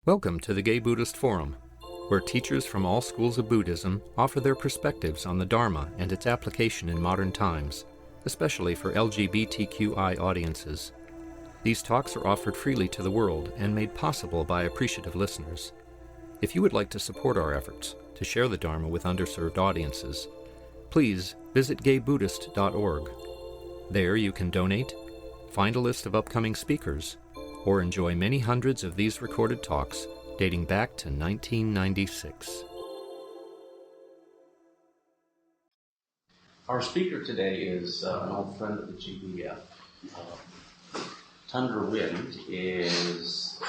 Welcome to the Gay Buddhist Forum, where teachers from all schools of Buddhism offer their perspectives on the Dharma and its application in modern times, especially for LGBTQI audiences. These talks are offered freely to the world and made possible by appreciative listeners. If you would like to support our efforts to share the Dharma with underserved audiences, please visit gaybuddhist.org. There you can donate, find a list of upcoming speakers, or enjoy many hundreds of these recorded talks dating back to 1996. Our speaker today is an old friend of the GBF. Tundra Wind is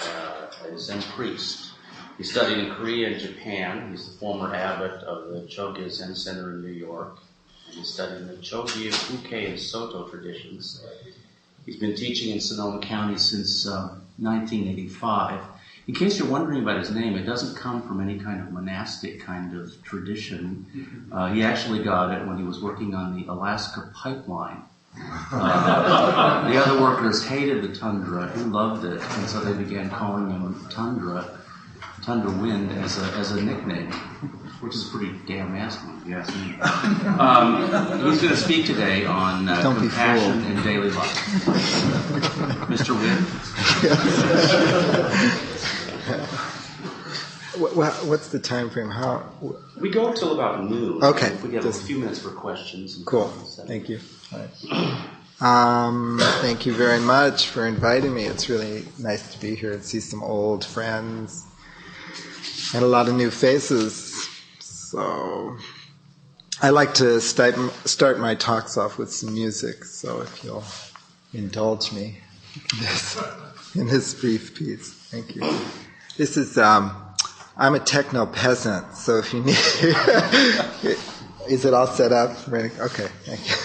a Zen priest. He studied in Korea and Japan. He's the former abbot of the Chogye Zen Center in New York. And he studied in the Chogye, Uke, and Soto traditions. He's been teaching in Sonoma County since 1985. In case you're wondering about his name, it doesn't come from any kind of monastic kind of tradition. He actually got it when he was working on the Alaska pipeline. The other workers hated the tundra. He loved it, and so they began calling him Tundra Wind, as a nickname, which is pretty damn masculine, if you ask me. He's going to speak today on compassion in daily life. Mr. Wind? What's the time frame? We go until about noon. Okay. We have a few minutes for questions. And cool. Thank you. Thank you very much for inviting me. It's really nice to be here and see some old friends and a lot of new faces. So I like to start my talks off with some music, so if you'll indulge me in this brief piece. Thank you. This is, I'm a techno peasant, so if you need, is it all set up? Ready? Okay, thank you.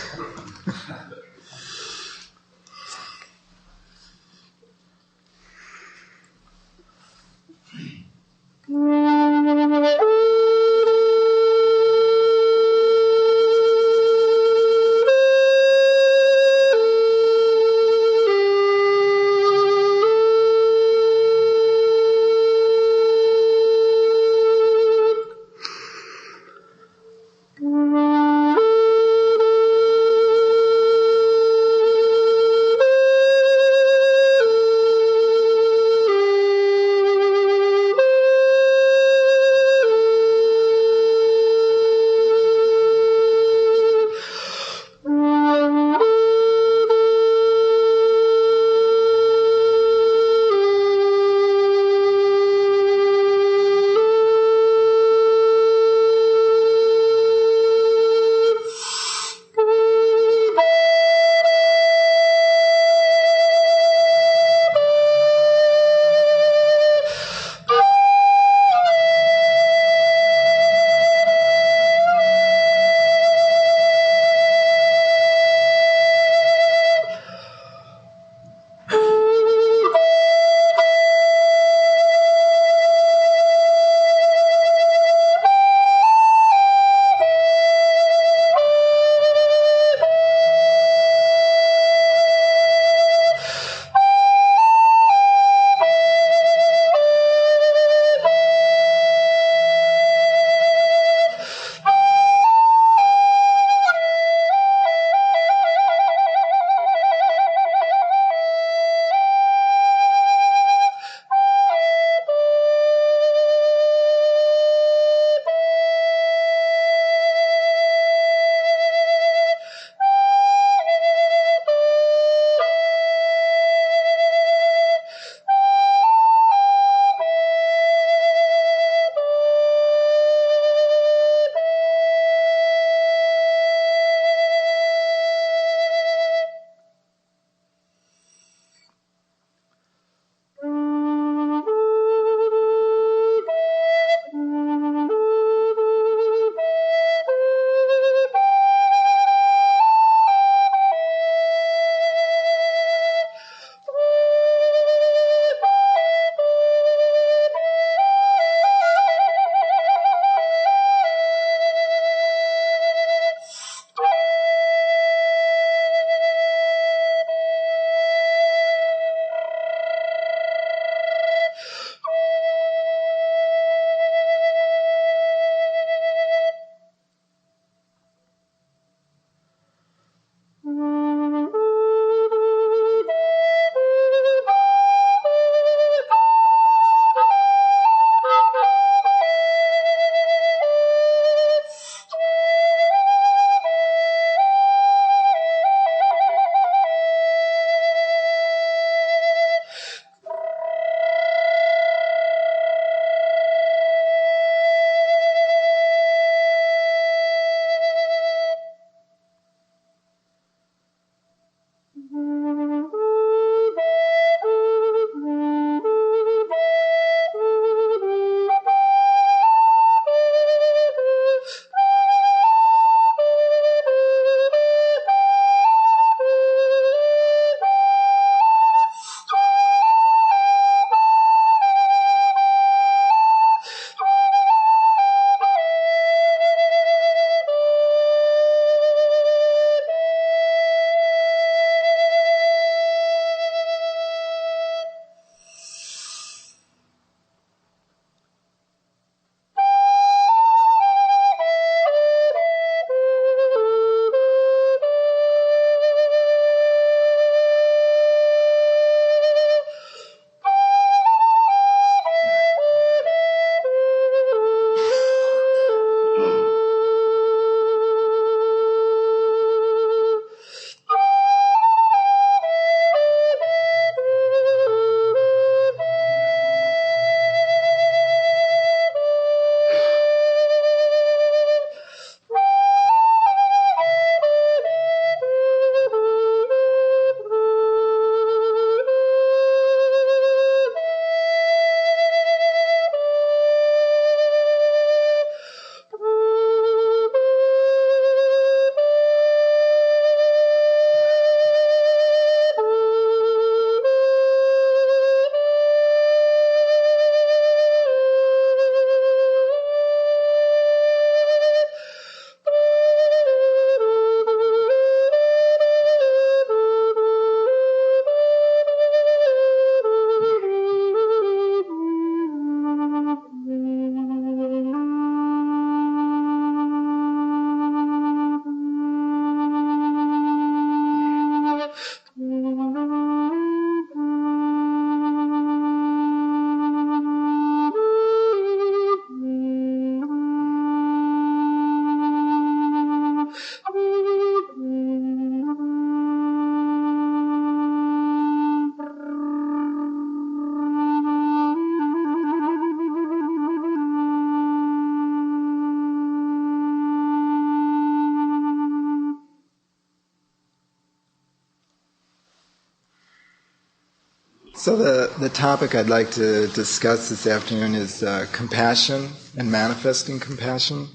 So the topic I'd like to discuss this afternoon is compassion and manifesting compassion.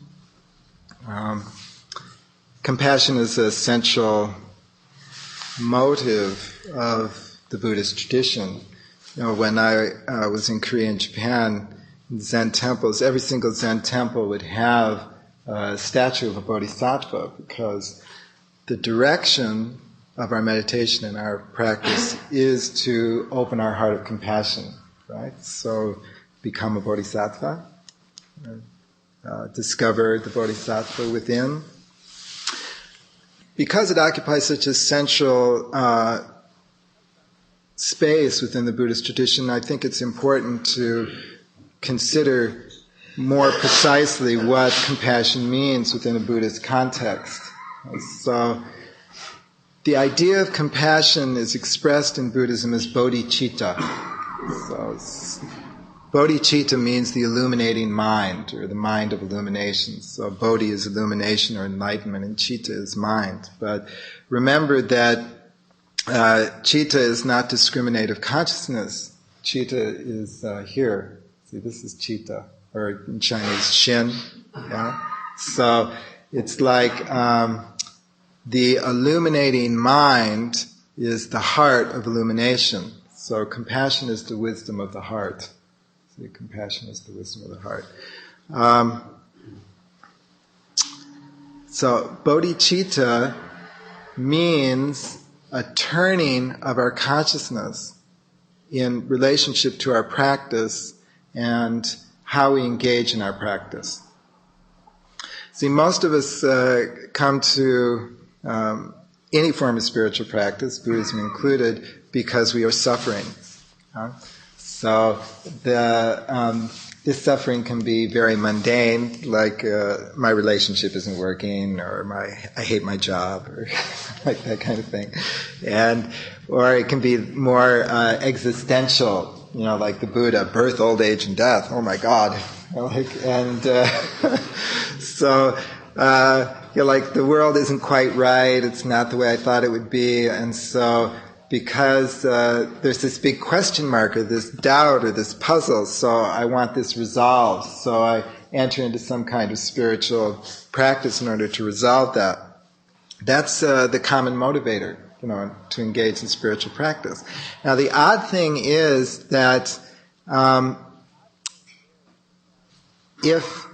Compassion is an essential motive of the Buddhist tradition. You know, when I was in Korea and Japan, in Zen temples, every single Zen temple would have a statue of a bodhisattva, because the direction of our meditation and our practice is to open our heart of compassion, right? So become a bodhisattva, discover the bodhisattva within. Because it occupies such a central space within the Buddhist tradition, I think it's important to consider more precisely what compassion means within a Buddhist context. So, the idea of compassion is expressed in Buddhism as bodhicitta. So, bodhicitta means the illuminating mind, or the mind of illumination. So bodhi is illumination or enlightenment, and citta is mind. But remember that citta is not discriminative consciousness. Citta is here. See, this is citta, or in Chinese, xin. Yeah? So it's like the illuminating mind is the heart of illumination. So compassion is the wisdom of the heart. See, compassion is the wisdom of the heart. So bodhicitta means a turning of our consciousness in relationship to our practice and how we engage in our practice. See, most of us come to any form of spiritual practice, Buddhism included, because we are suffering. So this suffering can be very mundane, like my relationship isn't working, or I hate my job, or like that kind of thing, or it can be more existential, like the Buddha, birth, old age, and death. Oh my God! So like the world isn't quite right. It's not the way I thought it would be, and so. Because there's this big question mark, or this doubt, or this puzzle, so I want this resolved. So I enter into some kind of spiritual practice in order to resolve that. That's the common motivator, to engage in spiritual practice. Now the odd thing is that if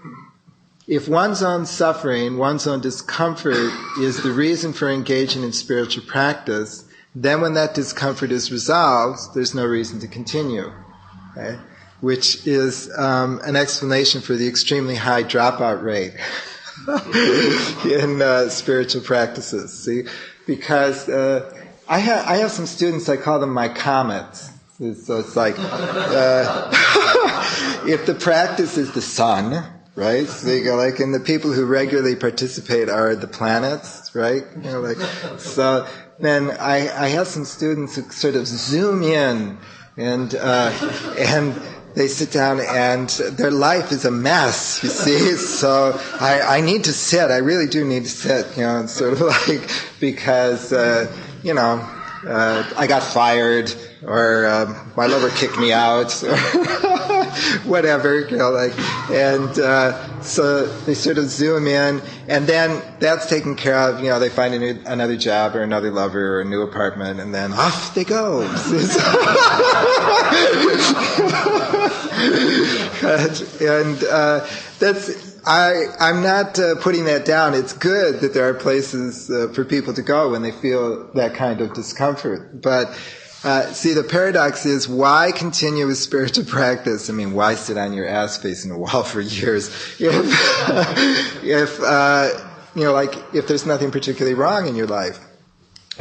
one's own suffering, one's own discomfort is the reason for engaging in spiritual practice, then when that discomfort is resolved, there's no reason to continue, okay? Which is an explanation for the extremely high dropout rate in spiritual practices. See, because I have some students, I call them my comets. So it's like if the practice is the sun, right? So you go and the people who regularly participate are the planets, right? So. Then I have some students who sort of zoom in and they sit down and their life is a mess, you see. So I need to sit. I really do need to sit, it's sort of because, I got fired, or my lover kicked me out, or whatever, and so they sort of zoom in, and then that's taken care of. They find another job, or another lover, or a new apartment, and then off they go. And that's. I'm not putting that down. It's good that there are places for people to go when they feel that kind of discomfort. But see, the paradox is, why continue with spiritual practice? I mean, why sit on your ass facing the wall for years if there's nothing particularly wrong in your life?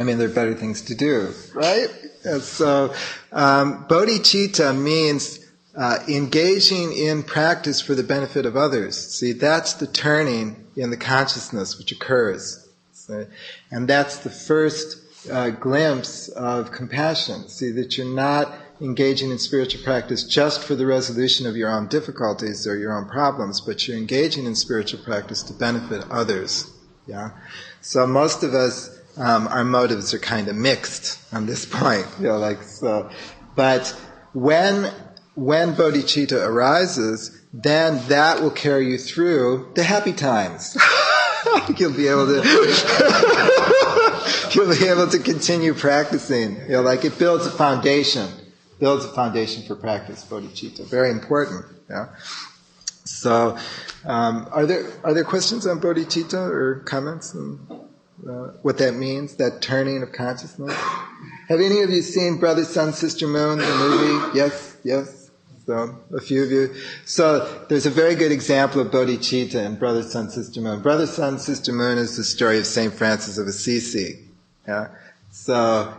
I mean, there are better things to do, right? And so bodhicitta means engaging in practice for the benefit of others. See, that's the turning in the consciousness which occurs. See? And that's the first glimpse of compassion. See, that you're not engaging in spiritual practice just for the resolution of your own difficulties or your own problems, but you're engaging in spiritual practice to benefit others. Yeah. So most of us, our motives are kind of mixed on this point. But when bodhicitta arises, then that will carry you through the happy times. You'll be able to continue practicing. Like it builds a foundation for practice, bodhicitta. Very important. Yeah. So, are there questions on bodhicitta or comments on what that means, that turning of consciousness? Have any of you seen Brother, Sun, Sister, Moon, the movie? Yes. So, a few of you. So, there's a very good example of bodhicitta in Brother, Sun, Sister, Moon. Brother, Sun, Sister, Moon is the story of St. Francis of Assisi. Yeah. So,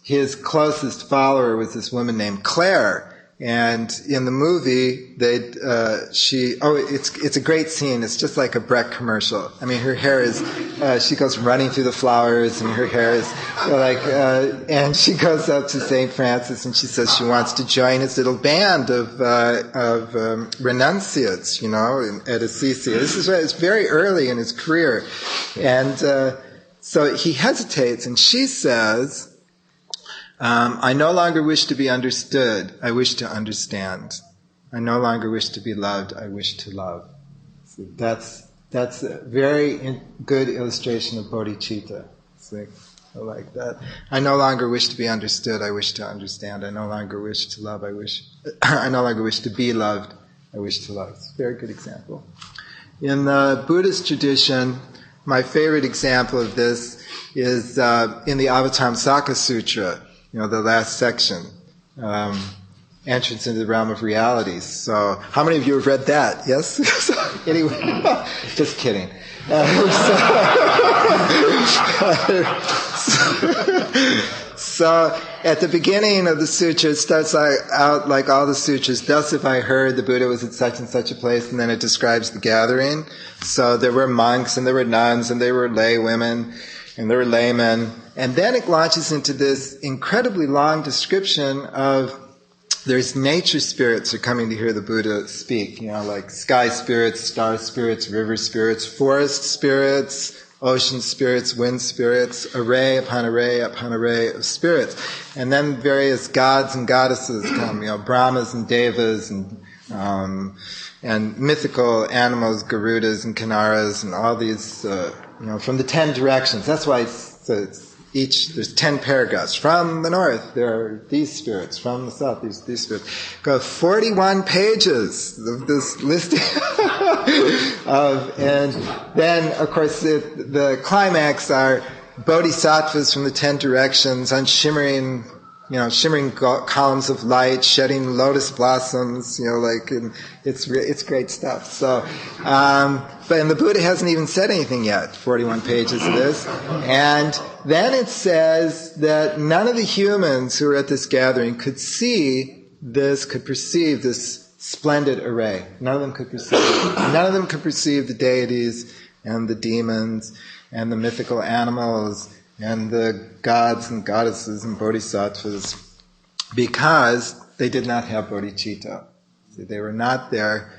his closest follower was this woman named Claire. And in the movie, it's a great scene. It's just like a Breck commercial. I mean, her hair is, she goes running through the flowers, and her hair is and she goes up to St. Francis, and she says she wants to join his little band of renunciates, at Assisi. It's very early in his career. And so he hesitates, and she says, I no longer wish to be understood, I wish to understand. I no longer wish to be loved, I wish to love. So that's a very good illustration of bodhicitta. I like that. I no longer wish to be understood, I wish to understand. I no longer wish to love, I no longer wish to be loved, I wish to love. It's a very good example. In the Buddhist tradition, my favorite example of this is in the Avatamsaka Sutra. The last section, entrance into the realm of realities. So, how many of you have read that? Yes? Anyway, just kidding. So, at the beginning of the sutra, it starts out like all the sutras. Thus, if I heard the Buddha was at such and such a place, and then it describes the gathering. So, there were monks, and there were nuns, and there were lay women, and there were laymen. And then it launches into this incredibly long description of there's nature spirits are coming to hear the Buddha speak, like sky spirits, star spirits, river spirits, forest spirits, ocean spirits, wind spirits, array upon array upon array of spirits. And then various gods and goddesses come, Brahmas and Devas and mythical animals, Garudas and Kinaras and all these, from the 10 directions. That's why there's 10 paragraphs. From the north, there are these spirits. From the south, these spirits. Go 41 pages of this listing. And then, of course, the climax are bodhisattvas from the 10 directions on shimmering columns of light, shedding lotus blossoms, and it's great stuff. So, and the Buddha hasn't even said anything yet, 41 pages of this. And then it says that none of the humans who were at this gathering could perceive this splendid array. None of them could perceive it. None of them could perceive the deities and the demons and the mythical animals and the gods and goddesses and bodhisattvas, because they did not have bodhicitta. They were not there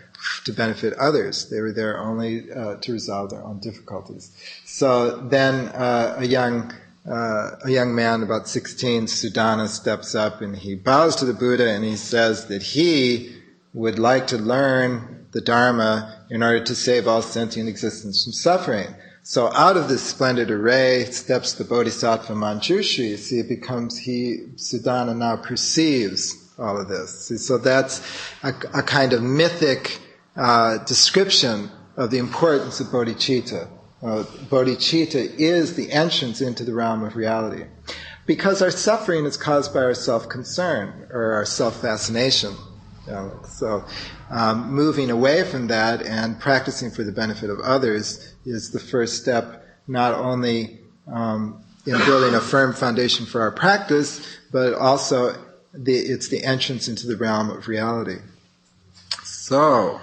to benefit others. They were there only to resolve their own difficulties. So then a young man, about 16, Sudana, steps up and he bows to the Buddha and he says that he would like to learn the Dharma in order to save all sentient existence from suffering. So out of this splendid array steps the Bodhisattva Manjushri. See, Sudana now perceives all of this. See, so that's a kind of mythic description of the importance of bodhicitta. Bodhicitta is the entrance into the realm of reality. Because our suffering is caused by our self-concern or our self-fascination. So moving away from that and practicing for the benefit of others is the first step, not only in building a firm foundation for our practice, but also it's the entrance into the realm of reality. So,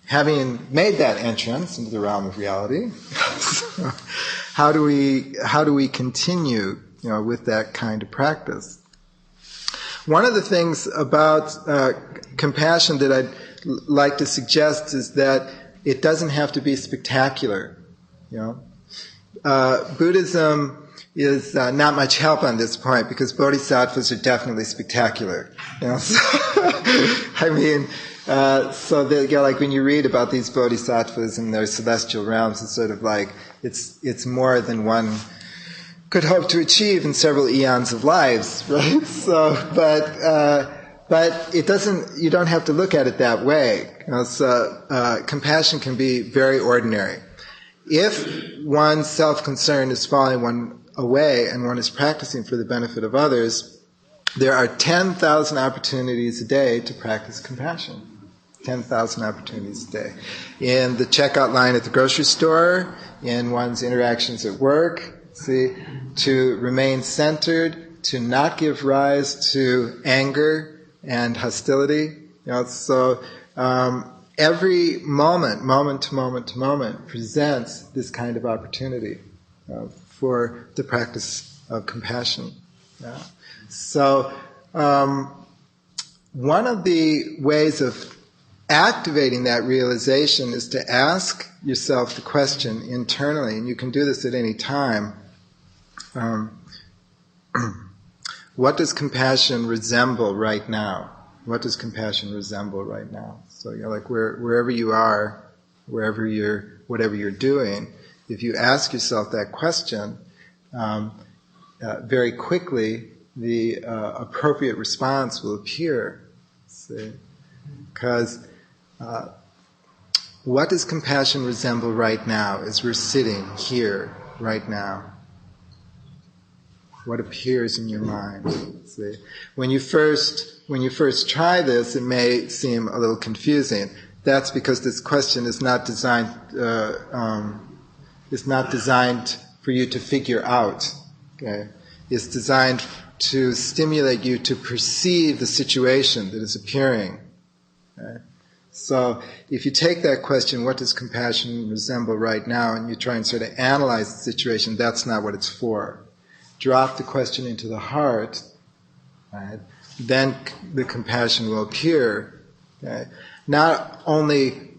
having made that entrance into the realm of reality, how do we continue, with that kind of practice? One of the things about compassion that I'd like to suggest is that it doesn't have to be spectacular. Buddhism is not much help on this point, because bodhisattvas are definitely spectacular. So, I mean, so like when you read about these bodhisattvas in their celestial realms, it's sort of like it's more than one could hope to achieve in several eons of lives, right? So, but it doesn't. You don't have to look at it that way. So, compassion can be very ordinary. If one's self-concern is falling one away and one is practicing for the benefit of others, there are 10,000 opportunities a day to practice compassion. 10,000 opportunities a day. In the checkout line at the grocery store, in one's interactions at work, to remain centered, to not give rise to anger and hostility. So every moment to moment, presents this kind of opportunity for the practice of compassion. Yeah. So one of the ways of activating that realization is to ask yourself the question internally, and you can do this at any time. What does compassion resemble right now? What does compassion resemble right now? So, like wherever you are, whatever you're doing, if you ask yourself that question, very quickly the appropriate response will appear. See? Because what does compassion resemble right now as we're sitting here right now? What appears in your mind? See? When you first try this, it may seem a little confusing. That's because this question is not designed for you to figure out. Okay? It's designed to stimulate you to perceive the situation that is appearing. Okay? So if you take that question, what does compassion resemble right now, and you try and sort of analyze the situation, that's not what it's for. Drop the question into the heart, right? Then the compassion will appear. Okay? Not only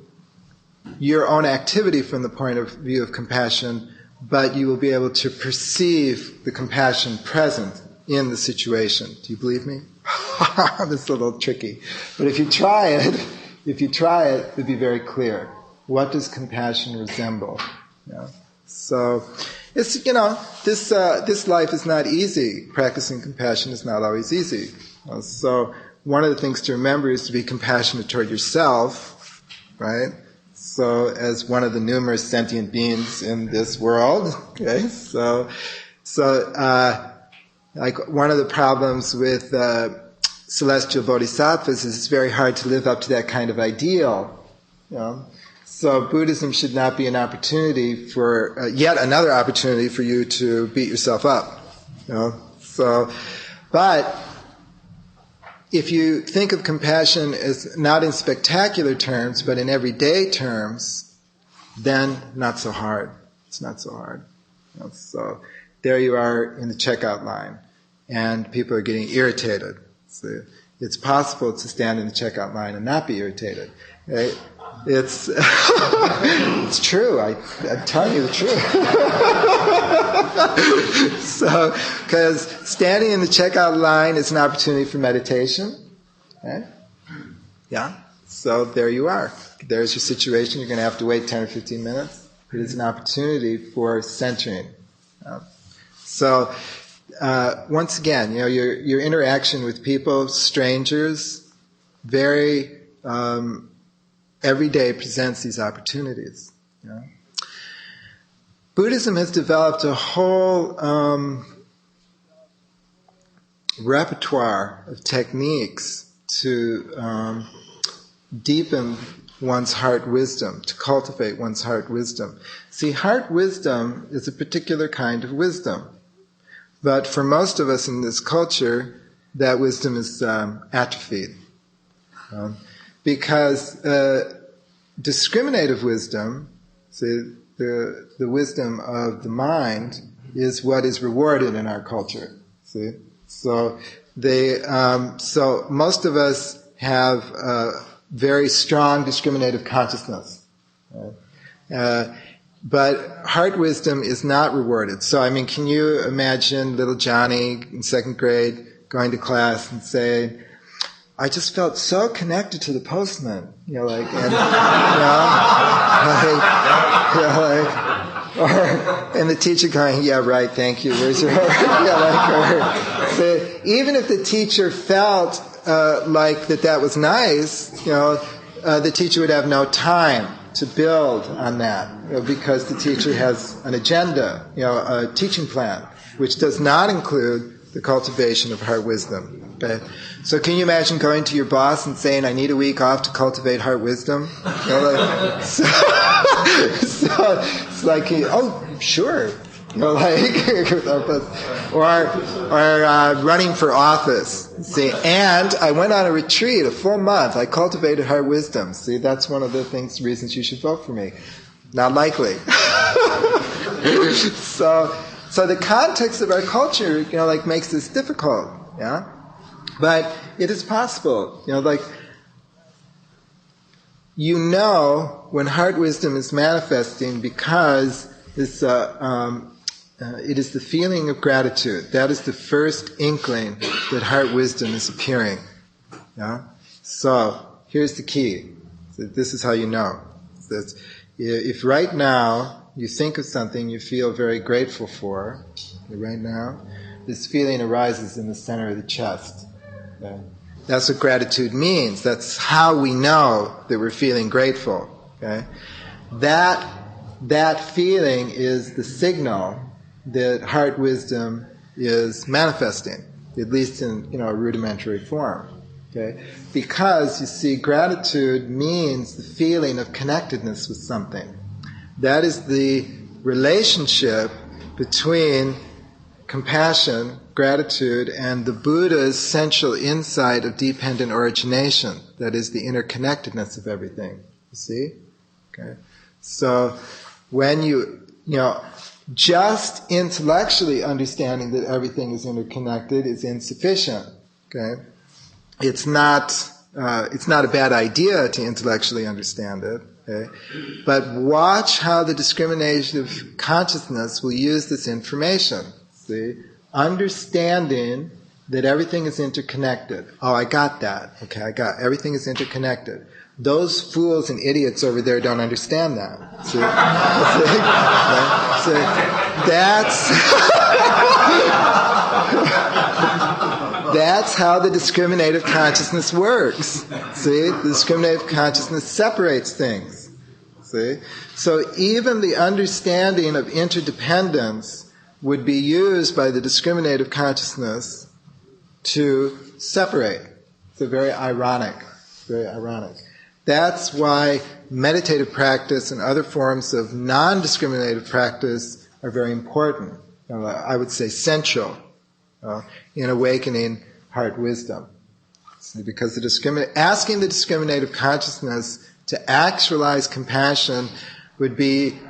your own activity from the point of view of compassion, but you will be able to perceive the compassion present in the situation. Do you believe me? This is a little tricky. But if you try it, it'll be very clear. What does compassion resemble? So, it's, this life is not easy. Practicing compassion is not always easy. So, one of the things to remember is to be compassionate toward yourself, right? So, as one of the numerous sentient beings in this world, okay? So, like one of the problems with celestial bodhisattvas is it's very hard to live up to that kind of ideal. So Buddhism should not be an opportunity for yet another opportunity for you to beat yourself up. So, but if you think of compassion as not in spectacular terms, but in everyday terms, then not so hard. It's not so hard. So there you are in the checkout line, and people are getting irritated. So it's possible to stand in the checkout line and not be irritated. Right? It's it's true. I'm telling you the truth. So, because standing in the checkout line is an opportunity for meditation. Okay? Yeah. So there you are. There's your situation. You're going to have to wait 10 or 15 minutes. It is an opportunity for centering. So, once again, your interaction with people, strangers, very every day presents these opportunities. Buddhism has developed a whole repertoire of techniques to deepen one's heart wisdom, to cultivate one's heart wisdom. See, heart wisdom is a particular kind of wisdom. But for most of us in this culture, that wisdom is atrophied. Because discriminative wisdom, see, the wisdom of the mind, is what is rewarded in our culture. See, so most of us have a very strong discriminative consciousness, But heart wisdom is not rewarded. So, I mean, can you imagine little Johnny in 2nd grade going to class and saying, I just felt so connected to the postman, and the teacher going, yeah, right, thank you. Where's your even if the teacher felt like that was nice, the teacher would have no time to build on that, because the teacher has an agenda, a teaching plan, which does not include the cultivation of heart wisdom. Okay, so can you imagine going to your boss and saying, "I need a week off to cultivate heart wisdom"? So it's like, oh, sure, or running for office. See, and I went on a retreat, a full month. I cultivated heart wisdom. See, that's one of the reasons you should vote for me. Not likely. So the context of our culture, makes this difficult. Yeah, but it is possible. When heart wisdom is manifesting, because this. It is the feeling of gratitude. That is the first inkling that heart wisdom is appearing. Yeah? So, here's the key. So this is how you know. If right now you think of something you feel very grateful for, right now, this feeling arises in the center of the chest. Okay? That's what gratitude means. That's how we know that we're feeling grateful. Okay? That feeling is the signal that heart wisdom is manifesting, at least in a rudimentary form. Okay? Because, you see, gratitude means the feeling of connectedness with something. That is the relationship between compassion, gratitude, and the Buddha's central insight of dependent origination. That is the interconnectedness of everything. You see? Okay? So, when just intellectually understanding that everything is interconnected is insufficient. Okay, it's not a bad idea to intellectually understand it. Okay, but watch how the discriminative consciousness will use this information. See, understanding that everything is interconnected. Oh, I got that. Okay, I got everything is interconnected. Those fools and idiots over there don't understand that. See? That's how the discriminative consciousness works. See? The discriminative consciousness separates things. See? So even the understanding of interdependence would be used by the discriminative consciousness to separate. It's very ironic. Very ironic. That's why meditative practice and other forms of non-discriminative practice are very important. I would say central in awakening heart wisdom. Because asking the discriminative consciousness to actualize compassion would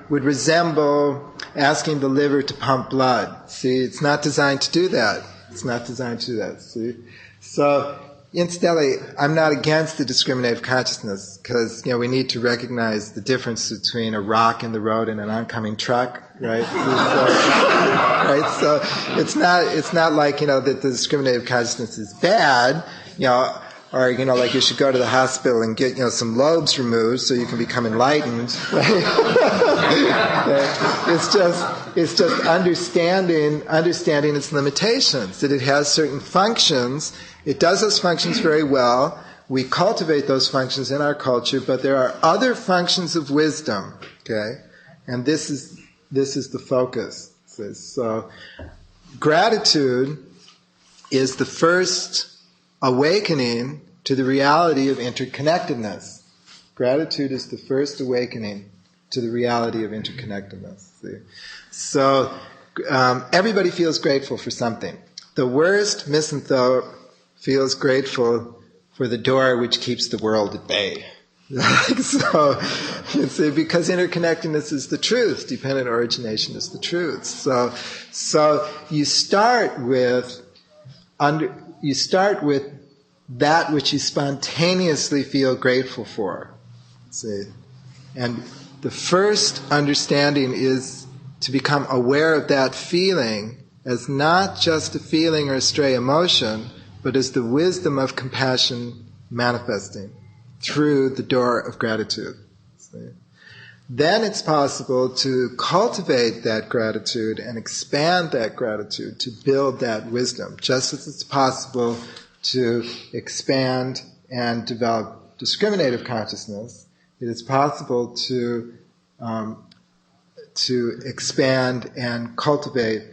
resemble asking the liver to pump blood. See, it's not designed to do that. It's not designed to do that. See, so. Incidentally, I'm not against the discriminative consciousness, because we need to recognize the difference between a rock in the road and an oncoming truck, right? So it's not like that the discriminative consciousness is bad, or like you should go to the hospital and get some lobes removed so you can become enlightened. Right? It's just understanding its limitations, that it has certain functions. It does those functions very well. We cultivate those functions in our culture, but there are other functions of wisdom. Okay, and this is the focus. So, gratitude is the first awakening to the reality of interconnectedness. Gratitude is the first awakening to the reality of interconnectedness. See? So, everybody feels grateful for something. The worst misanthrope feels grateful for the door which keeps the world at bay. So, you see, because interconnectedness is the truth, dependent origination is the truth. So you start with that which you spontaneously feel grateful for. See, and the first understanding is to become aware of that feeling as not just a feeling or a stray emotion, but as the wisdom of compassion manifesting through the door of gratitude. See? Then it's possible to cultivate that gratitude and expand that gratitude to build that wisdom, just as it's possible to expand and develop discriminative consciousness. It is possible to expand and cultivate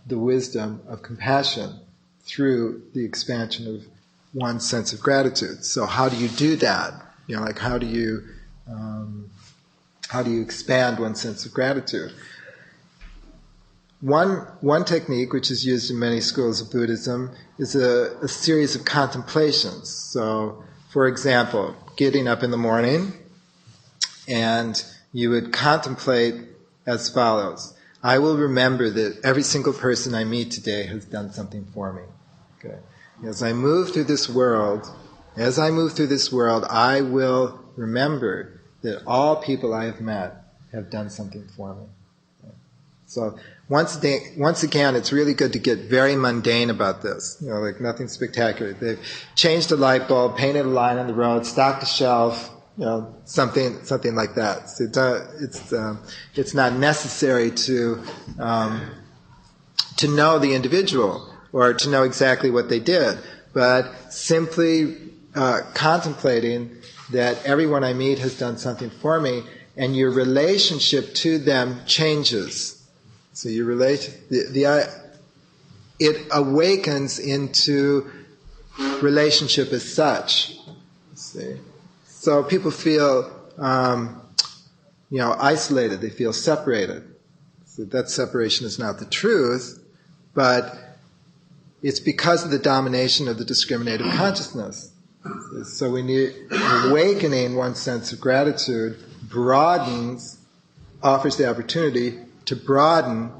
the wisdom of compassion through the expansion of one's sense of gratitude. So how do you do that? Like how do you expand one's sense of gratitude? One technique which is used in many schools of Buddhism is a series of contemplations. So, for example, getting up in the morning, and you would contemplate as follows. I will remember that every single person I meet today has done something for me. Okay. As I move through this world, I will remember that all people I have met have done something for me. Okay. So once again, it's really good to get very mundane about this. Like nothing spectacular. They've changed a light bulb, painted a line on the road, stocked a shelf, something like that. So it's not necessary to know the individual or to know exactly what they did, but simply contemplating that everyone I meet has done something for me, and your relationship to them changes. So you it awakens into relationship as such. See, so people feel isolated. They feel separated. So that separation is not the truth, but it's because of the domination of the discriminative consciousness. So we need awakening one's sense of gratitude offers the opportunity to broaden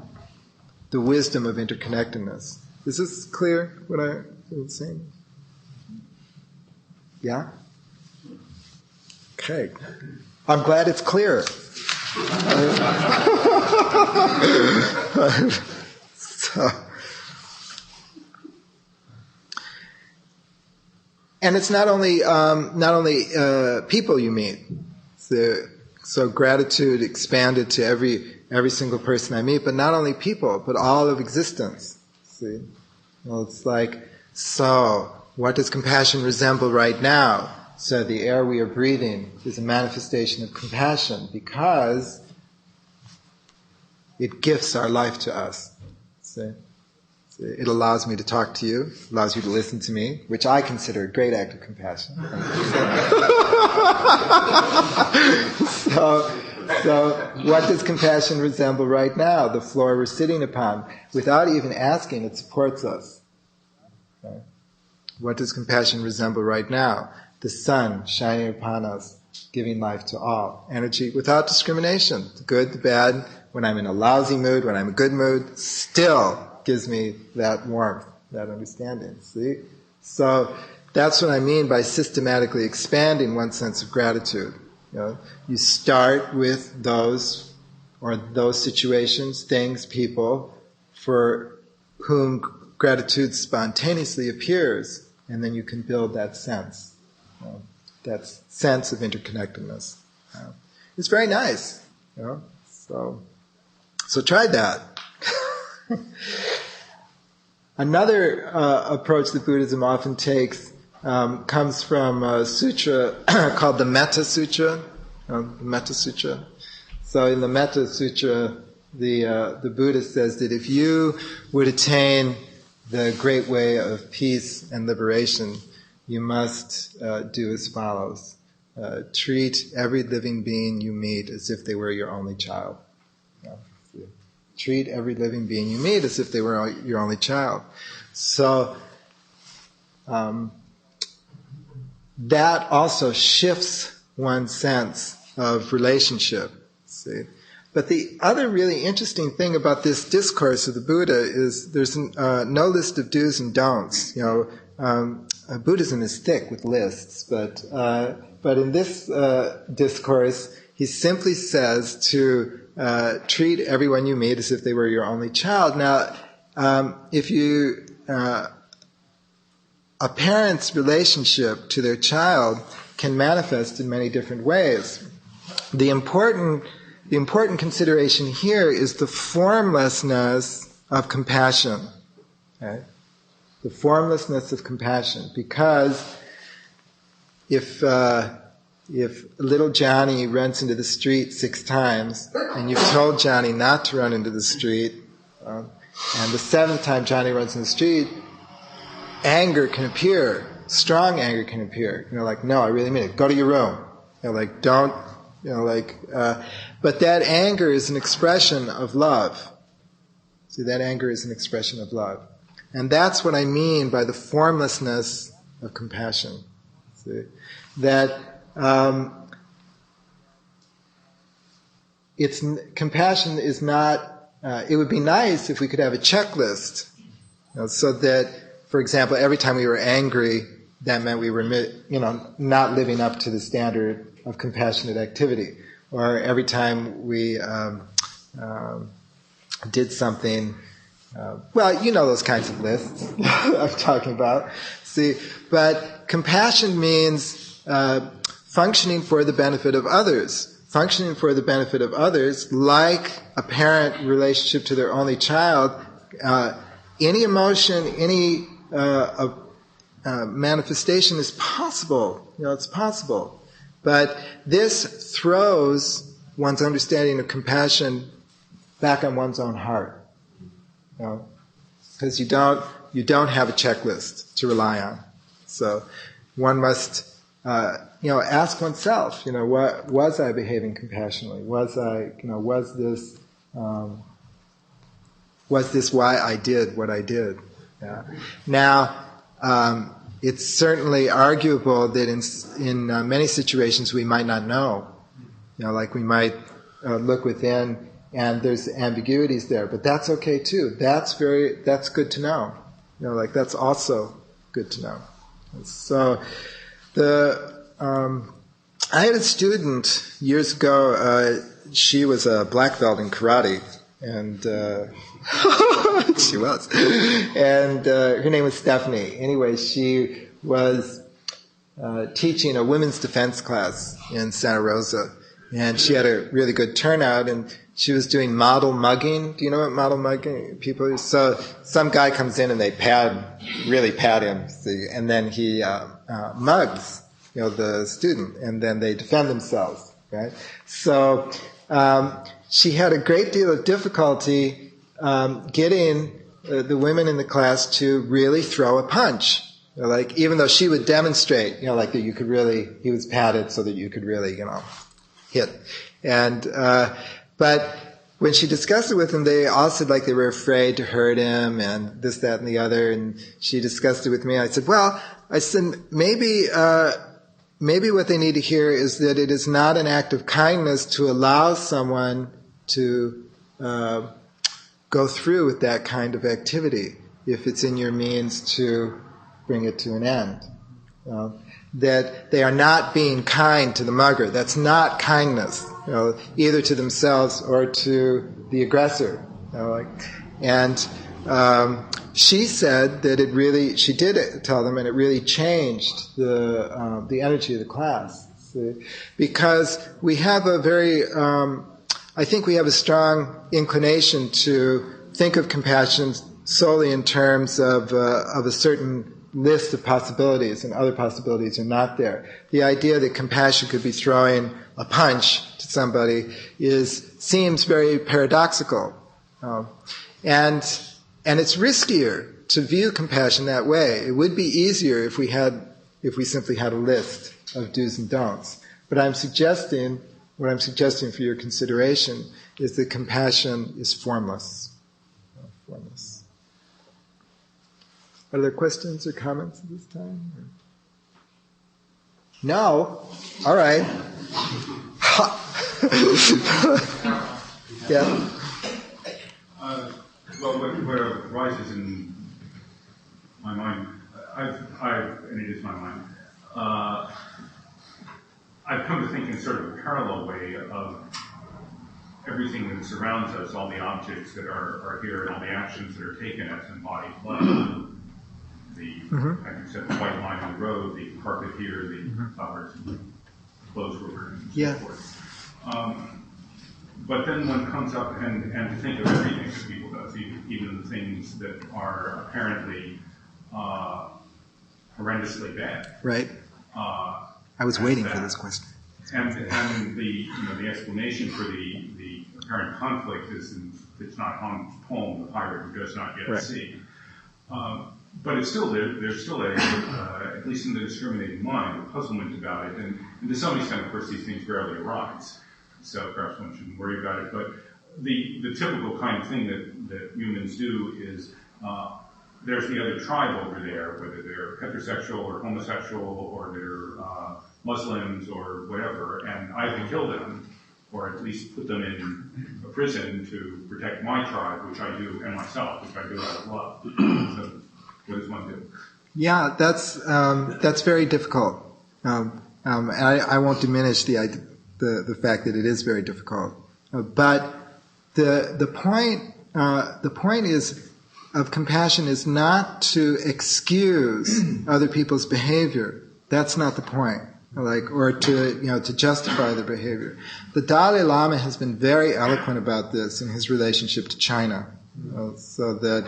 the wisdom of interconnectedness. Is this clear what I'm saying? Yeah? Okay. I'm glad it's clear. And it's not only people you meet. So gratitude expanded to every single person I meet, but not only people, but all of existence. See? Well, it's like, so what does compassion resemble right now? So the air we are breathing is a manifestation of compassion because it gifts our life to us. See? It allows me to talk to you, allows you to listen to me, which I consider a great act of compassion. So what does compassion resemble right now? The floor we're sitting upon. Without even asking, it supports us. Okay? What does compassion resemble right now? The sun shining upon us, giving life to all. Energy without discrimination. The good, the bad. When I'm in a lousy mood, when I'm in a good mood, still gives me that warmth, that understanding. See? So that's what I mean by systematically expanding one's sense of gratitude. You start with those situations, things, people, for whom gratitude spontaneously appears, and then you can build that sense, that sense of interconnectedness. It's very nice, So try that. Another approach that Buddhism often takes comes from a sutra called the Metta Sutra. So in the Metta Sutra, the Buddha says that if you would attain the great way of peace and liberation, you must do as follows. Treat every living being you meet as if they were your only child. Treat every living being you meet as if they were your only child. So that also shifts one's sense of relationship. See, but the other really interesting thing about this discourse of the Buddha is there's no list of do's and don'ts. Buddhism is thick with lists, but in this discourse He simply says to treat everyone you meet as if they were your only child. Now, if you a parent's relationship to their child can manifest in many different ways. The important consideration here is the formlessness of compassion. Okay? The formlessness of compassion, because if little Johnny runs into the street 6 times, and you've told Johnny not to run into the street, and the 7th time Johnny runs in the street, anger can appear, strong anger can appear. Like, no, I really mean it. Go to your room. Like, don't, but that anger is an expression of love. See, that anger is an expression of love. And that's what I mean by the formlessness of compassion. See? That compassion is not, it would be nice if we could have a checklist, so that, for example, every time we were angry, that meant we were, not living up to the standard of compassionate activity. Or every time we did something, those kinds of lists I'm talking about. See, but compassion means functioning for the benefit of others. Functioning for the benefit of others, like a parent relationship to their only child, any emotion, any manifestation is possible. It's possible. But this throws one's understanding of compassion back on one's own heart. Because you don't have a checklist to rely on. So one must, ask oneself, what was I behaving compassionately? Was this why I did what I did? Yeah. Now, it's certainly arguable that in many situations we might not know. Like we might look within and there's ambiguities there, but that's okay too. That's good to know. That's also good to know. So, I had a student years ago. She was a black belt in karate, and she was, and her name was Stephanie. Anyway, she was teaching a women's defense class in Santa Rosa, and she had a really good turnout, and she was doing model mugging. Do you know what model mugging people is? So some guy comes in and they really pad him, see, and then he mugs, the student, and then they defend themselves, right? So she had a great deal of difficulty getting the women in the class to really throw a punch. Even though she would demonstrate, that you could really, he was padded so that you could really, hit. And, but when she discussed it with them, they all said they were afraid to hurt him and this, that, and the other. And she discussed it with me. I said, maybe what they need to hear is that it is not an act of kindness to allow someone to go through with that kind of activity if it's in your means to bring it to an end. That they are not being kind to the mugger. That's not kindness, either to themselves or to the aggressor. And she said that she did tell them, and it really changed the energy of the class. See? Because we have I think we have a strong inclination to think of compassion solely in terms of a certain list of possibilities, and other possibilities are not there. The idea that compassion could be throwing a punch to somebody seems very paradoxical, and it's riskier to view compassion that way. It would be easier if we simply had a list of do's and don'ts. But what I'm suggesting for your consideration is that compassion is formless. Formless. Are there questions or comments at this time? No? All right. Yeah. Where it rises in my mind, and it is my mind, I've come to think in sort of a parallel way of everything that surrounds us, all the objects that are here, and all the actions that are taken as embodied love. The, like you said, the white line on the road, the carpet here, the flowers, and clothes we're wearing, and so forth. But then one comes up and to think of everything that people does, even the things that are apparently horrendously bad. Right. I was waiting for this question. And the explanation for the apparent conflict is it's not on poem, the pirate who does not yet see. But it's still there's still at least in the discriminating mind, a puzzlement about it. And to some extent, of course, these things rarely arise. So perhaps one shouldn't worry about it. But the typical kind of thing that humans do is there's the other tribe over there, whether they're heterosexual or homosexual or they're Muslims or whatever, and I have to kill them, or at least put them in a prison to protect my tribe, which I do, and myself, which I do out of love. So what does one do? Yeah, that's very difficult. And I won't diminish the fact that it is very difficult. But the point is of compassion is not to excuse other people's behavior. That's not the point. Or to justify their behavior. The Dalai Lama has been very eloquent about this in his relationship to China. So that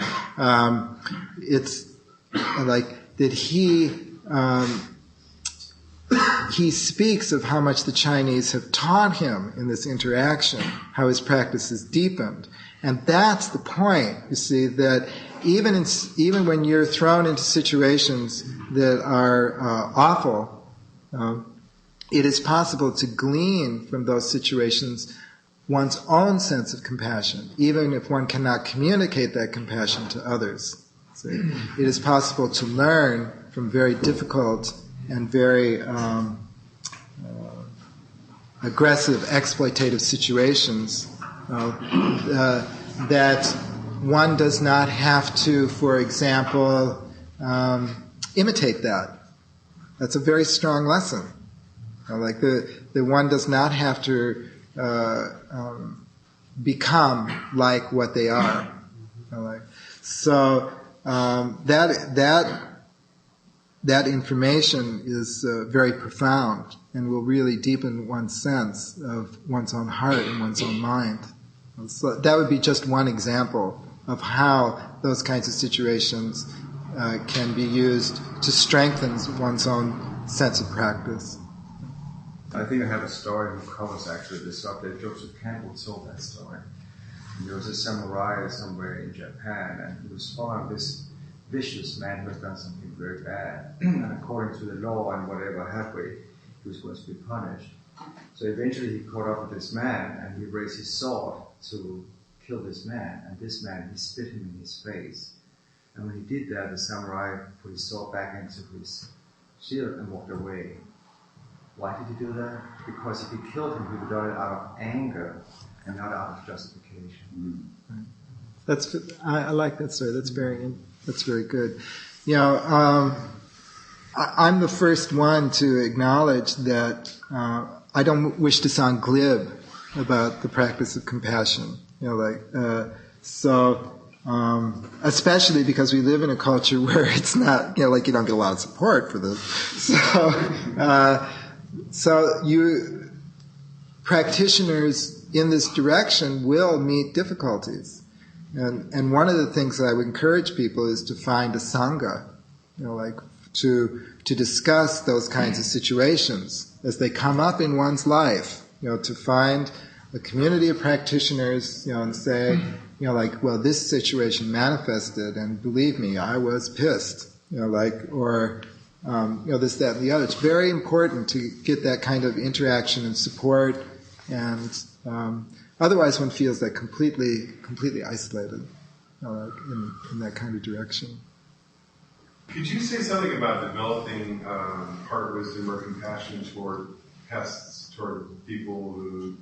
it's like that he speaks of how much the Chinese have taught him in this interaction, how his practice has deepened. And that's the point, you see, that even when you're thrown into situations that are awful, it is possible to glean from those situations one's own sense of compassion, even if one cannot communicate that compassion to others. See? It is possible to learn from very difficult and very aggressive, exploitative situations that one does not have to, for example, imitate that. That's a very strong lesson. Like the one does not have to become like what they are. So that information is very profound and will really deepen one's sense of one's own heart and one's own mind. So that would be just one example of how those kinds of situations can be used to strengthen one's own sense of practice. I think I have a story that covers actually this subject. Joseph Campbell told that story. And there was a samurai somewhere in Japan, and he was following this vicious man who had done something very bad. And according to the law and whatever halfway, he was supposed to be punished. So eventually he caught up with this man, and he raised his sword to kill this man. And this man, he spit him in his face. And when he did that, the samurai put his sword back into his shield and walked away. Why did he do that? Because if he killed him, he would have done it out of anger and not out of justification. I like that story. That's very good. I'm the first one to acknowledge that I don't wish to sound glib about the practice of compassion. Especially because we live in a culture where it's not, you don't get a lot of support for this. So practitioners in this direction will meet difficulties. And one of the things that I would encourage people is to find a sangha, to discuss those kinds of situations as they come up in one's life, to find a community of practitioners, and say, well, this situation manifested, and believe me, I was pissed, this, that, and the other. It's very important to get that kind of interaction and support, and otherwise one feels like completely isolated, in that kind of direction. Could you say something about developing heart wisdom or compassion toward pests, toward people who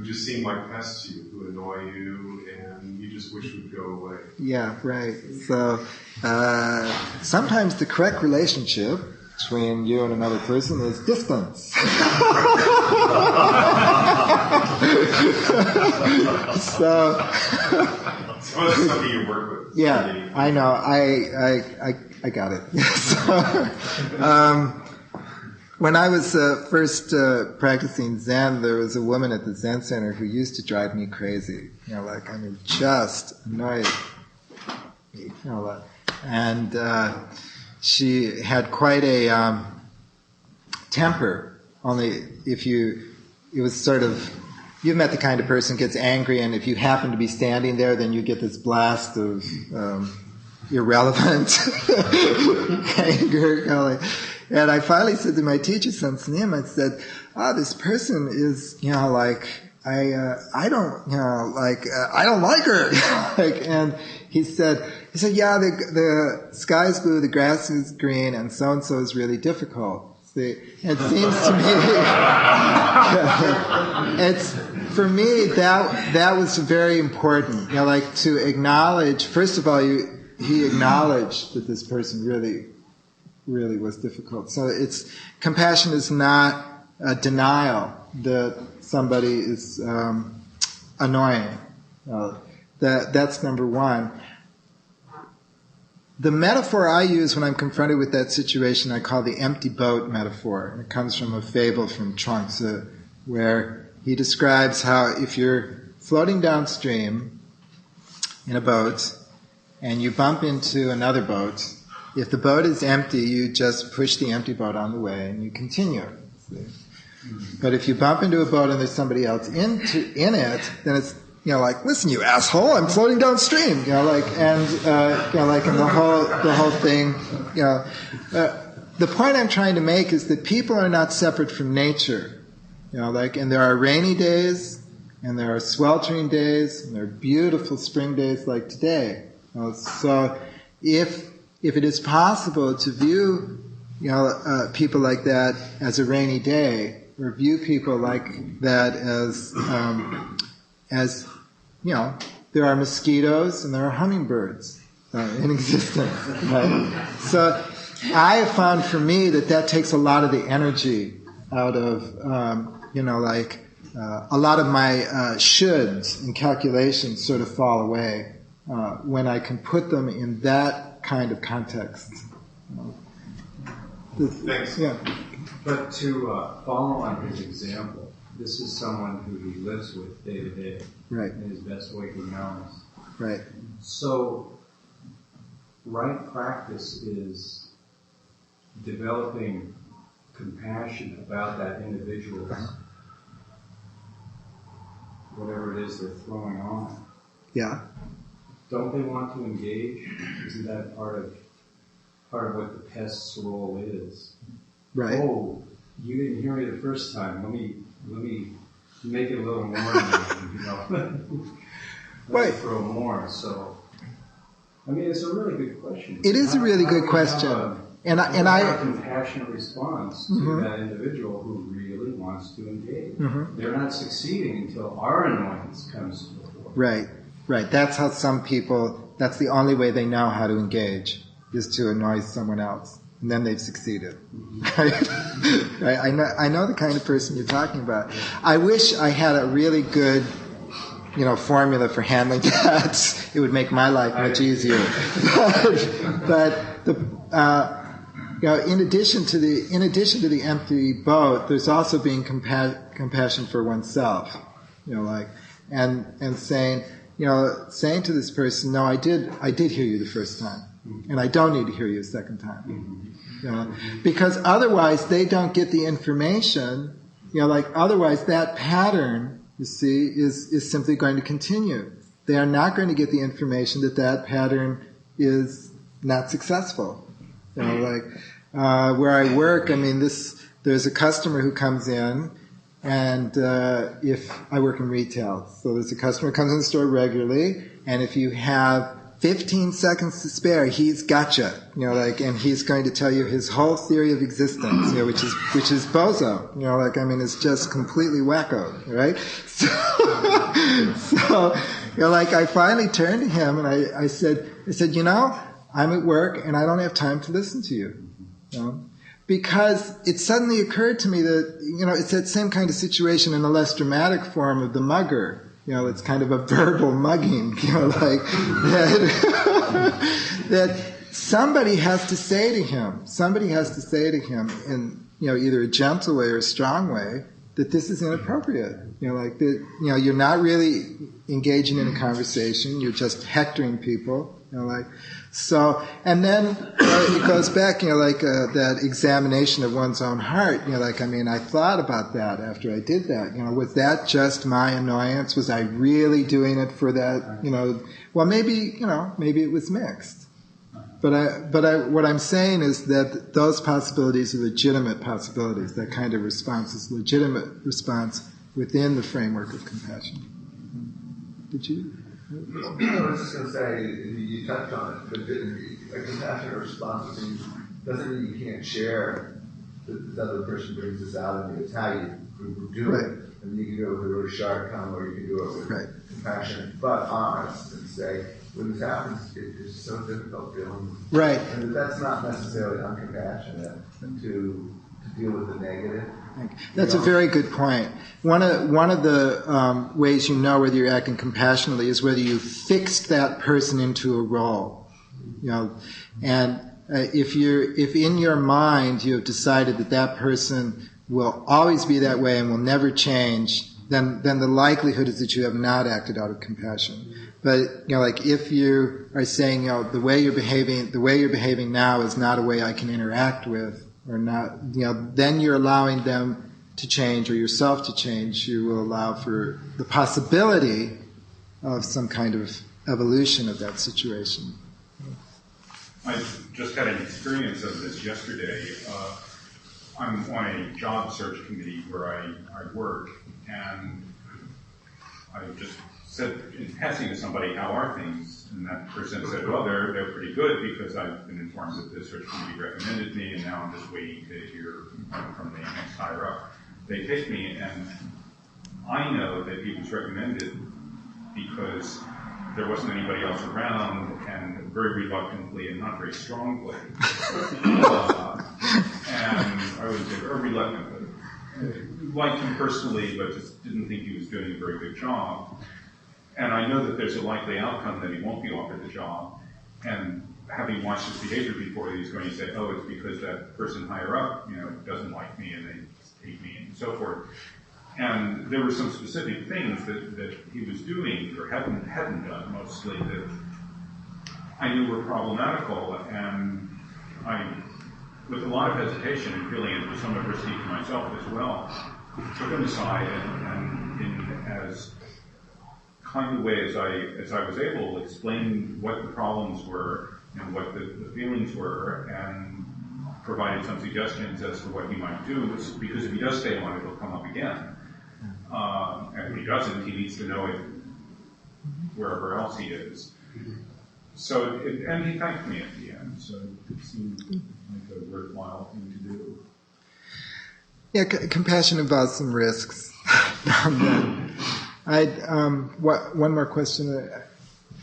just seem like pests to you, who annoy you, and you just wish would go away? Yeah, right. So sometimes the correct relationship between you and another person is distance. So it's something you work with. Yeah, I know. I got it. So, when I was first practicing Zen, there was a woman at the Zen Center who used to drive me crazy. Just annoyed me. And she had quite a temper. Only it was sort of, you've met the kind of person who gets angry, and if you happen to be standing there, then you get this blast of irrelevant anger. And I finally said to my teacher, Sansanim, I said, this person is, I don't like her. And he said, yeah, the sky's blue, the grass is green, and so-and-so is really difficult. See, it seems to me, for me, that was very important. To acknowledge, first of all, he acknowledged that this person really was difficult. So compassion is not a denial that somebody is annoying. That's number one. The metaphor I use when I'm confronted with that situation, I call the empty boat metaphor. And it comes from a fable from Chuang Tzu, where he describes how if you're floating downstream in a boat and you bump into another boat, if the boat is empty, you just push the empty boat on the way and you continue. See? But if you bump into a boat and there's somebody else in it, then it's listen, you asshole, I'm floating downstream. And the whole thing. The point I'm trying to make is that people are not separate from nature. And there are rainy days, and there are sweltering days, and there are beautiful spring days like today. So if it is possible to view, people like that as a rainy day, or view people like that as there are mosquitoes and there are hummingbirds in existence. Right? So I have found for me that takes a lot of the energy out of, a lot of my shoulds and calculations sort of fall away when I can put them in that kind of context. Thanks. Yeah. But to follow on his example, this is someone who he lives with day to day, right, in his best way he knows. Right. So, right practice is developing compassion about that individual's whatever it is they're throwing on. Yeah. Don't they want to engage? Isn't that part of what the pest's role is? Right. Oh, you didn't hear me the first time. Let me make it a little more. Let me throw more. So, it's a really good question. It is a really good question. And I a compassionate response to that individual who really wants to engage. Mm-hmm. They're not succeeding until our annoyance comes to the fore. Right. That's how some people, that's the only way they know how to engage, is to annoy someone else. And then they've succeeded. Mm-hmm. Right? I know the kind of person you're talking about. I wish I had a really good, formula for handling that. It would make my life much easier. But in addition to the empty boat, there's also being compassion for oneself. And saying to this person, no, I did hear you the first time. And I don't need to hear you a second time. Because otherwise they don't get the information, otherwise that pattern, you see, is simply going to continue. They are not going to get the information that pattern is not successful. Where I work, there's a customer who comes in, and if I work in retail, so there's a customer who comes in the store regularly, and if you have 15 seconds to spare, he's gotcha, and he's going to tell you his whole theory of existence, which is bozo, it's just completely wacko, right? So, I finally turned to him and I said, I'm at work and I don't have time to listen to you, because it suddenly occurred to me that, it's that same kind of situation in a less dramatic form of the mugger. It's kind of a verbal mugging, like that somebody has to say to him in, either a gentle way or a strong way, that this is inappropriate. Like that, you're not really engaging in a conversation, you're just hectoring people, so, and then it goes back, that examination of one's own heart, I thought about that after I did that, was that just my annoyance? Was I really doing it for that, well, maybe it was mixed. But what I'm saying is that those possibilities are legitimate possibilities. That kind of response is legitimate response within the framework of compassion. Did you? I was just going to say, you touched on it, but a compassionate response doesn't mean you can't share that this other person brings this out of you. It's how you do it. And you can do it with a really sharp tongue, or you can do it with compassion, but honest, and say, when this happens, it's so difficult dealing with it. Right. And that's not necessarily uncompassionate to deal with the negative. That's a very good point. One of the ways you know whether you're acting compassionately is whether you fixed that person into a role. And if in your mind you have decided that person will always be that way and will never change, then the likelihood is that you have not acted out of compassion. But if you are saying, the way you're behaving now is not a way I can interact with, or not, then you're allowing them to change or yourself to change. You will allow for the possibility of some kind of evolution of that situation. I just had an experience of this yesterday. I'm on a job search committee where I work, and I just said in passing to somebody, how are things? And that person said, well, they're pretty good, because I've been informed that the search committee recommended me, and now I'm just waiting to hear from the next higher up. They take me, and I know that he was recommended because there wasn't anybody else around, and very reluctantly and not very strongly. And I would say very reluctantly. Liked him personally, but just didn't think he was doing a very good job. And I know that there's a likely outcome that he won't be offered the job. And having watched his behavior before, he's going to say, oh, it's because that person higher up, doesn't like me and they hate me and so forth. And there were some specific things that he was doing or hadn't done mostly that I knew were problematical. And I, with a lot of hesitation and feeling it was some adversity to myself as well, took him aside and in as kind of way as I was able, explained what the problems were and what the feelings were, and provided some suggestions as to what he might do, because if he does stay on, it'll come up again. And if he doesn't, he needs to know it wherever else he is. So, and he thanked me at the end, so it seemed like a worthwhile thing to do. Yeah, compassion involves some risks. One more question.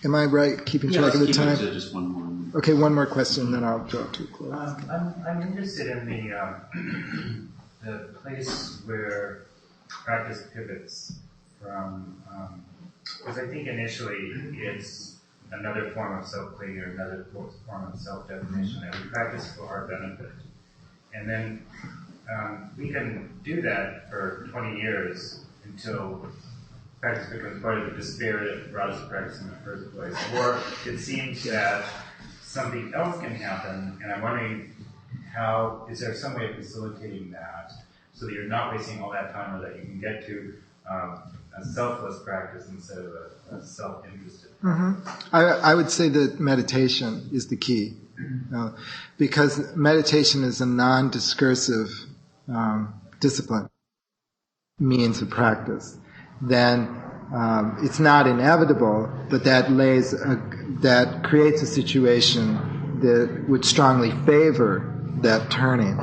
Am I right keeping track of the time? Just one more. Okay, one more question, then I'll draw to a close. I'm interested in the place where practice pivots from, because I think initially it's another form of self-play or another form of self-definition that we practice for our benefit. And then we can do that for 20 years until practice becomes part of the despair that brought us to practice in the first place. Or it seems that something else can happen, and I'm wondering is there some way of facilitating that so that you're not wasting all that time, or that you can get to a selfless practice instead of a self-interested practice? I would say that meditation is the key, because meditation is a non-discursive discipline, means of practice. Then it's not inevitable, but that creates a situation that would strongly favor that turning.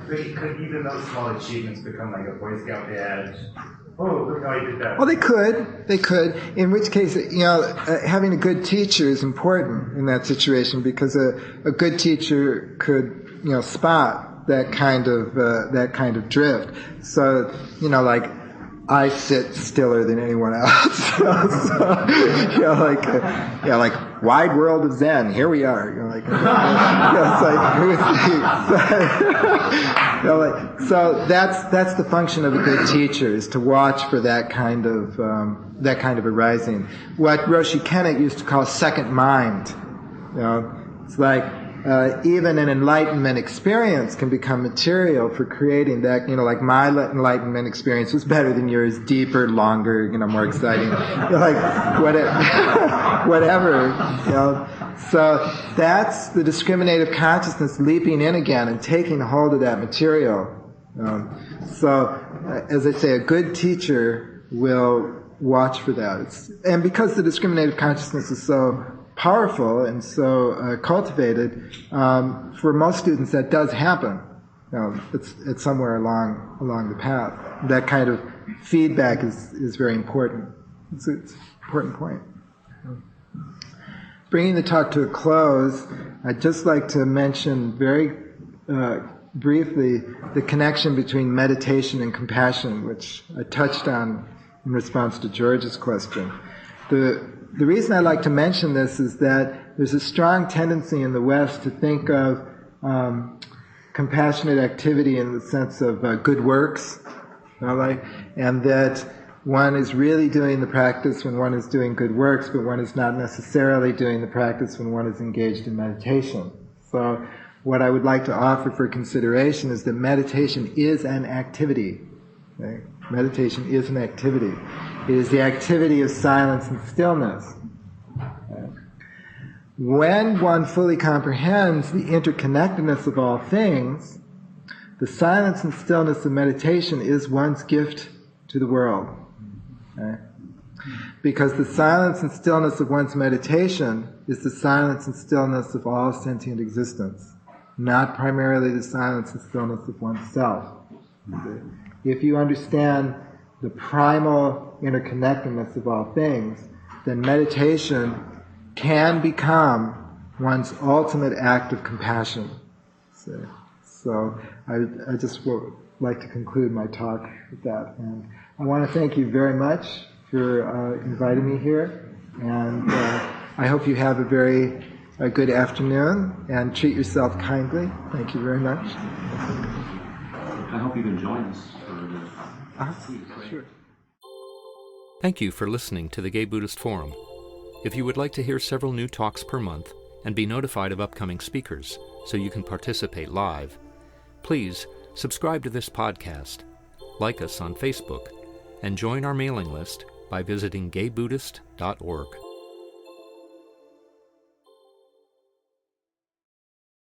Could even those small achievements become like a Boy Scout badge? Oh, look how I did that. Well, they could. In which case, having a good teacher is important in that situation, because a good teacher could spot that kind of drift. So, like, I sit stiller than anyone else. Like wide world of Zen. Here we are. So that's the function of a good teacher, is to watch for that kind of arising. What Roshi Kennett used to call second mind. It's like even an enlightenment experience can become material for creating that. Like my enlightenment experience was better than yours, deeper, longer, more exciting. Whatever. So that's the discriminative consciousness leaping in again and taking hold of that material. As I say, a good teacher will watch for that. And because the discriminative consciousness is so powerful and so cultivated, for most students that does happen. It's somewhere along the path. That kind of feedback is very important. It's an important point. Bringing the talk to a close, I'd just like to mention very briefly the connection between meditation and compassion, which I touched on in response to George's question. The reason I like to mention this is that there's a strong tendency in the West to think of compassionate activity in the sense of good works, and that one is really doing the practice when one is doing good works, but one is not necessarily doing the practice when one is engaged in meditation. So what I would like to offer for consideration is that meditation is an activity. Okay? Meditation is an activity. It is the activity of silence and stillness. When one fully comprehends the interconnectedness of all things, the silence and stillness of meditation is one's gift to the world. Okay? Because the silence and stillness of one's meditation is the silence and stillness of all sentient existence, not primarily the silence and stillness of oneself. Okay? If you understand the primal interconnectedness of all things, then meditation can become one's ultimate act of compassion. So I just would like to conclude my talk with that. And I want to thank you very much for inviting me here. And I hope you have a very good afternoon and treat yourself kindly. Thank you very much. I hope you can join us for the Sure. Thank you for listening to the Gay Buddhist Forum. If you would like to hear several new talks per month and be notified of upcoming speakers so you can participate live, please subscribe to this podcast, like us on Facebook, and join our mailing list by visiting gaybuddhist.org.